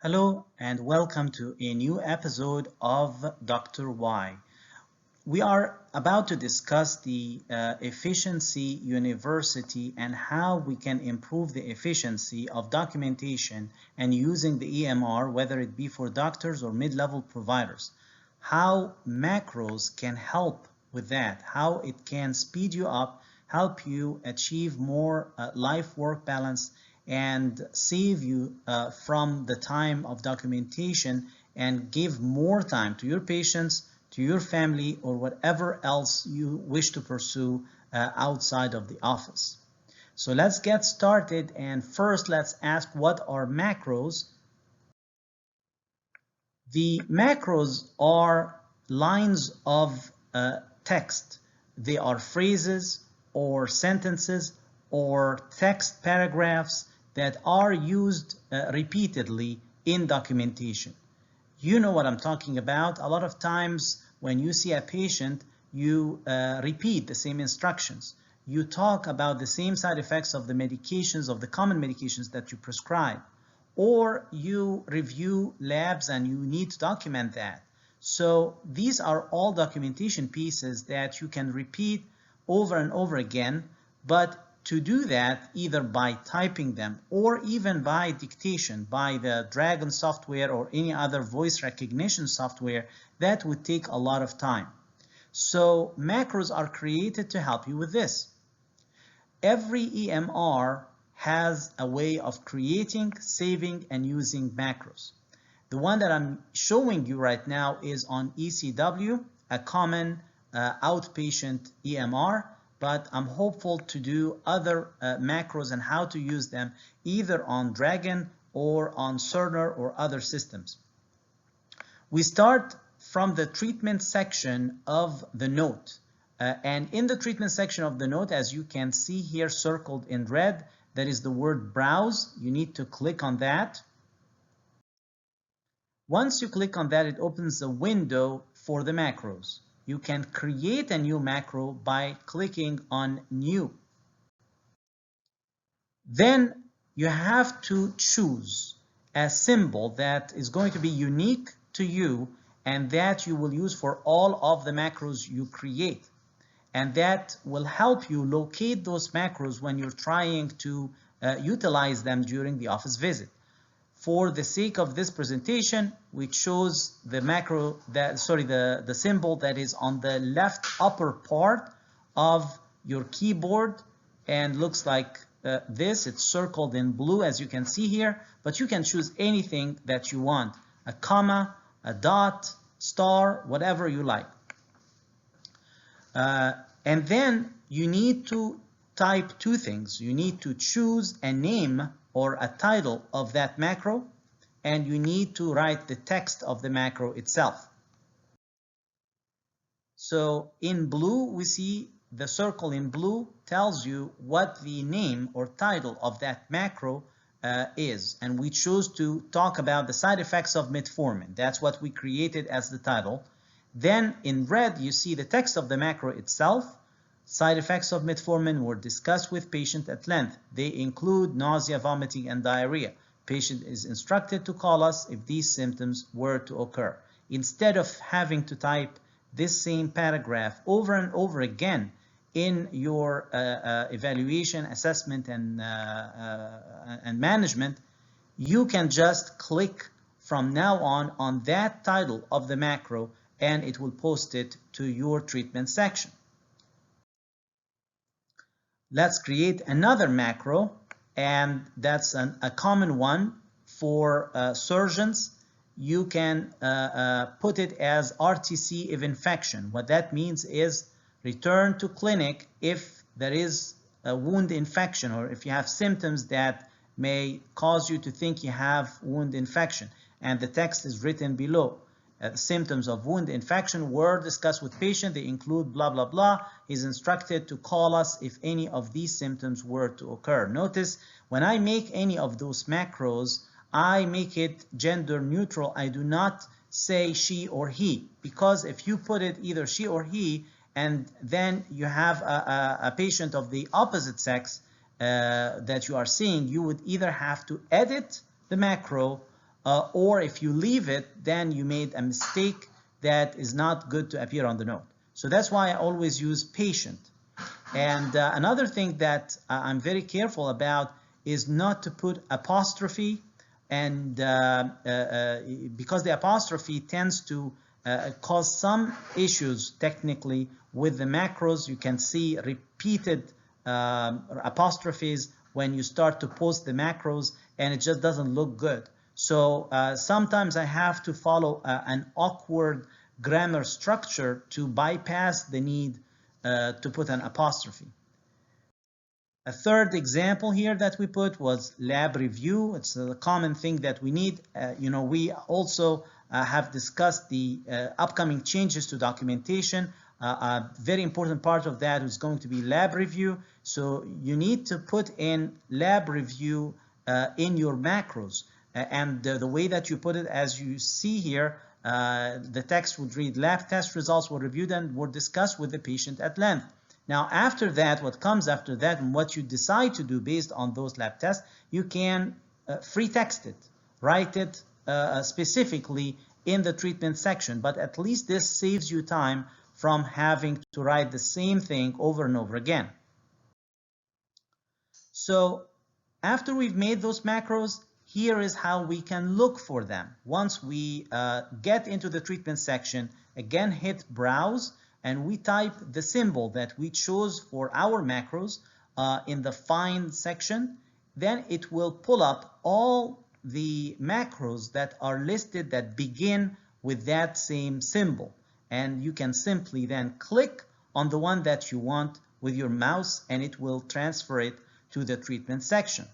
Hello and welcome to a new episode of Dr. Y. We are about to discuss the efficiency university and how we can improve the efficiency of documentation and using the EMR, whether it be for doctors or mid-level providers. How macros can help with that, how it can speed you up, help you achieve more life-work balance, and save you from the time of documentation and give more time to your patients, to your family, or whatever else you wish to pursue outside of the office. So let's get started, and first let's ask, what are macros? The macros are lines of text. They are phrases or sentences or text paragraphs that are used repeatedly in documentation. You know what I'm talking about. A lot of times when you see a patient, you repeat the same instructions. You talk about the same side effects of the medications, of the common medications that you prescribe, or you review labs and you need to document that. So these are all documentation pieces that you can repeat over and over again, but to do that, either by typing them or even by dictation, by the Dragon software or any other voice recognition software, that would take a lot of time. So macros are created to help you with this. Every EMR has a way of creating, saving, and using macros. The one that I'm showing you right now is on ECW, a common outpatient EMR, but I'm hopeful to do other macros and how to use them either on Dragon or on Cerner or other systems. We start from the treatment section of the note. And in the treatment section of the note, as you can see here circled in red, that is the word browse. You need to click on that. Once you click on that, it opens a window for the macros. You can create a new macro by clicking on New. Then you have to choose a symbol that is going to be unique to you and that you will use for all of the macros you create. And that will help you locate those macros when you're trying to utilize them during the office visit. For the sake of this presentation, we chose the macro the symbol that is on the left upper part of your keyboard and looks like this. It's circled in blue, as you can see here, but you can choose anything that you want: a comma, a dot, star, whatever you like. And then you need to type two things. You need to choose a name or a title of that macro, and you need to write the text of the macro itself. So in blue, we see the circle in blue tells you what the name or title of that macro is, and we chose to talk about the side effects of metformin. That's what we created as the title. Then in red, you see the text of the macro itself. Side effects of metformin were discussed with patient at length. They include nausea, vomiting, and diarrhea. Patient is instructed to call us if these symptoms were to occur. Instead of having to type this same paragraph over and over again in your evaluation, assessment, and management, you can just click from now on that title of the macro, and it will post it to your treatment section. Let's create another macro, and that's a common one for surgeons. You can put it as RTC if infection. What that means is return to clinic if there is a wound infection or if you have symptoms that may cause you to think you have wound infection. And the text is written below. Symptoms of wound infection were discussed with patient. They include blah, blah, blah. He's instructed to call us if any of these symptoms were to occur. Notice when I make any of those macros, I make it gender neutral. I do not say she or he, because if you put it either she or he, and then you have a patient of the opposite sex that you are seeing, you would either have to edit the macro or if you leave it, then you made a mistake that is not good to appear on the note. So that's why I always use patient. And another thing that I'm very careful about is not to put apostrophe, and because the apostrophe tends to cause some issues technically with the macros. You can see repeated apostrophes when you start to post the macros, and it just doesn't look good. So sometimes I have to follow an awkward grammar structure to bypass the need to put an apostrophe. A third example here that we put was lab review. It's a common thing that we need. We also have discussed the upcoming changes to documentation. A very important part of that is going to be lab review. So you need to put in lab review in your macros. And the way that you put it, as you see here, the text would read, lab test results were reviewed and were discussed with the patient at length. Now, after that, what comes after that and what you decide to do based on those lab tests, you can free text it, write it specifically in the treatment section, but at least this saves you time from having to write the same thing over and over again. So after we've made those macros, here is how we can look for them. Once we get into the treatment section, again hit browse, and we type the symbol that we chose for our macros in the find section. Then it will pull up all the macros that are listed that begin with that same symbol. And you can simply then click on the one that you want with your mouse, and it will transfer it to the treatment section.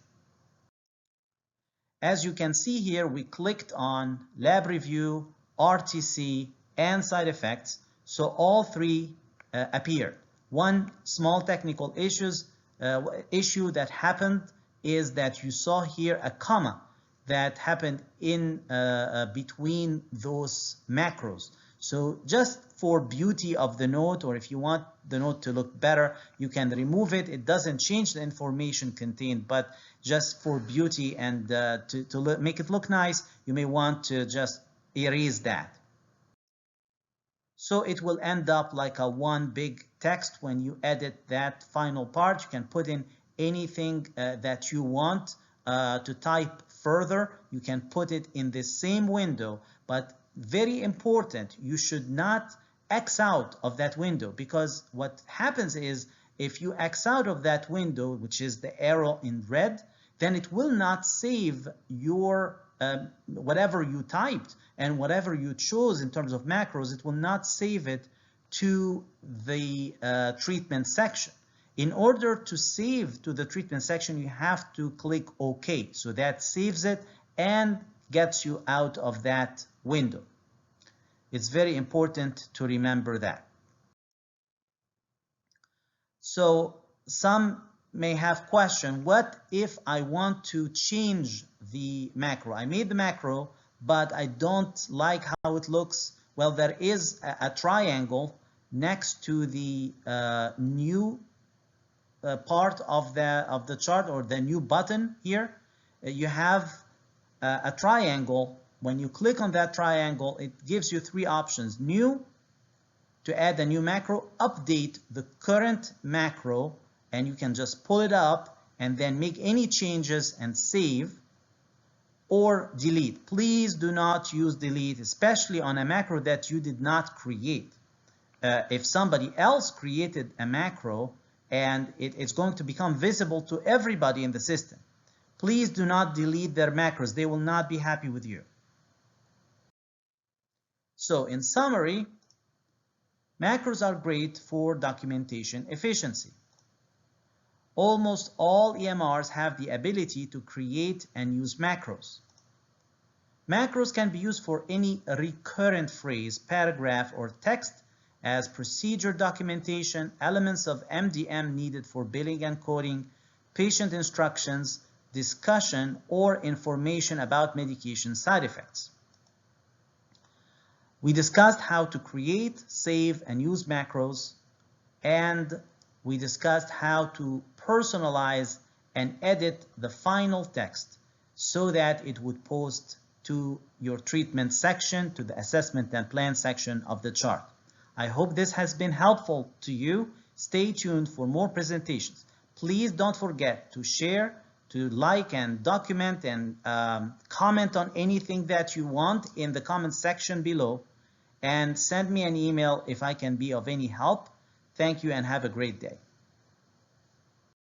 As you can see here, we clicked on lab review, RTC, and side effects. So all three appeared. One small technical issue that happened is that you saw here a comma that happened in between those macros. So just for beauty of the note, or if you want the note to look better, you can remove it. It doesn't change the information contained, but just for beauty and to make it look nice, you may want to just erase that. So it will end up like a one big text. When you edit that final part, you can put in anything that you want to type further. You can put it in the same window, but very important, you should not X out of that window, because what happens is if you X out of that window, which is the arrow in red, then it will not save your whatever you typed and whatever you chose in terms of macros. It will not save it to the treatment section. In order to save to the treatment section, you have to click OK. So that saves it and gets you out of that window. It's very important to remember that. So some may have question, what if I want to change the macro? I made the macro, but I don't like how it looks. Well, there is a triangle next to the new part of the chart, or the new button here. You have a triangle. When you click on that triangle, it gives you three options: new, to add a new macro, update the current macro, and you can just pull it up and then make any changes and save, or delete. Please do not use delete, especially on a macro that you did not create. If somebody else created a macro and it's going to become visible to everybody in the system, please do not delete their macros. They will not be happy with you. So in summary, macros are great for documentation efficiency. Almost all EMRs have the ability to create and use macros. Macros can be used for any recurrent phrase, paragraph, or text as procedure documentation, elements of MDM needed for billing and coding, patient instructions, discussion, or information about medication side effects. We discussed how to create, save, and use macros, and we discussed how to personalize and edit the final text so that it would post to your treatment section, to the assessment and plan section of the chart. I hope this has been helpful to you. Stay tuned for more presentations. Please don't forget to share, to like and document and comment on anything that you want in the comment section below, and send me an email if I can be of any help. Thank you and have a great day.